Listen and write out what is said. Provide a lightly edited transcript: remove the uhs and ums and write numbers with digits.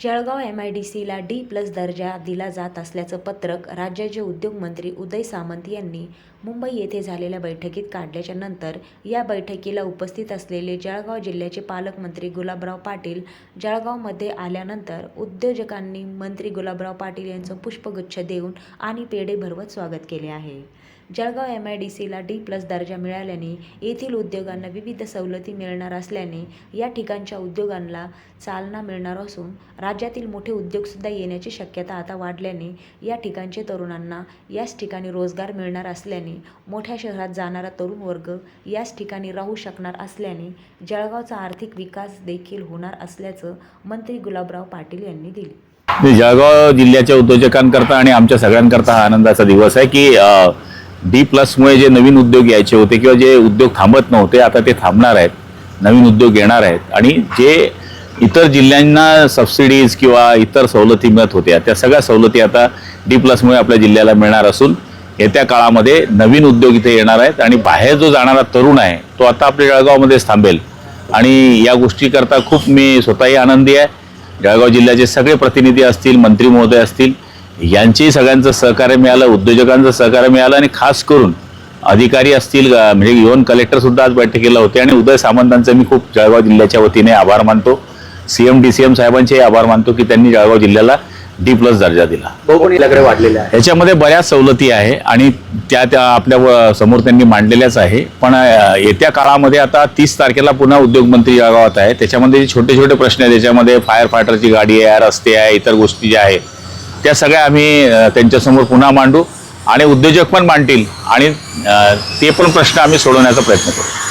Jalgaon MIDCला D+ दर्जा दिला जात असल्याचं पत्रक राज्याचे उद्योगमंत्री उदय सामंत यांनी मुंबई येथे झालेल्या बैठकीत काढल्याच्या नंतर या बैठकीला उपस्थित असलेले जळगाव जिल्ह्याचे पालकमंत्री गुलाबराव पाटील जळगावमध्ये आल्यानंतर उद्योजकांनी मंत्री गुलाबराव पाटील यांचं पुष्पगुच्छ देऊन आणि पेढे भरवत स्वागत केले आहे। जळगाव MIDCला D+ दर्जा मिळाल्याने येथील उद्योगांना विविध सवलती मिळणार असल्याने या ठिकाणच्या उद्योगांना चालना मिळणार असून राज्यातील मोठे उद्योगसुद्धा येण्याची शक्यता आता वाढल्याने या ठिकाणचे तरुणांना याच ठिकाणी रोजगार मिळणार असल्याने मोठ्या शहरात जाणारा तरुण वर्ग याच ठिकाणी राहू शकणार असल्याने जळगावचा आर्थिक विकास देखील होणार असल्याचं मंत्री गुलाबराव पाटील यांनी दिले। जळगाव जिल्ह्याच्या उद्योजकांकरता आणि आमच्या सगळ्यांकरता हा आनंदाचा दिवस आहे की D+ मुळे जे नवीन उद्योग यायचे होते किंवा जे उद्योग थांबत नव्हते आता ते थांबणार आहेत, नवीन उद्योग येणार आहेत आणि जे इतर जिल्ह्यांना सबसिडीज किंवा इतर सवलती मिळत होत्या त्या सगळ्या सवलती आता D+ मुळे आपल्या जिल्ह्याला मिळणार असून येत्या काळामध्ये नवीन उद्योग इथे येणार आहेत आणि बाहेर जो जाणारा तरुण आहे तो आता आपल्या जळगावमध्येच थांबेल आणि या गोष्टीकरता खूप मी स्वतःही आनंदी आहे। जळगाव जिल्ह्याचे सगळे प्रतिनिधी असतील, मंत्री महोदय असतील, यांची सगळ्यांचं सहकार्य मिळालं, उद्योजकांचं सहकार्य मिळालं आणि खास करून अधिकारी असतील म्हणजे इव्हन कलेक्टर सुद्धा आज बैठकीला होते आणि उदय सामंतांचे मी खूप जळगाव जिल्ह्याच्या वतीने आभार मानतो। CM DCM साहेबांचे आभार मानतो की त्यांनी जळगाव जिल्ह्याला D+ दर्जा दिला। याच्यामध्ये बऱ्याच सवलती आहे आणि त्या आपल्या समोर त्यांनी मांडलेल्याच आहे, पण येत्या काळामध्ये आता 30 तारखेला पुन्हा उद्योगमंत्री जळगावात आहे। त्याच्यामध्ये छोटे छोटे प्रश्न आहेत, त्याच्यामध्ये फायर फायटरची गाडी आहे, रस्ते आहे, इतर गोष्टी ज्या आहेत त्या सगळ्या आम्ही त्यांच्यासमोर पुन्हा मांडू आणि उद्योजक पण मांडतील आणि ते पण प्रश्न आम्ही सोडवण्याचा प्रयत्न करू।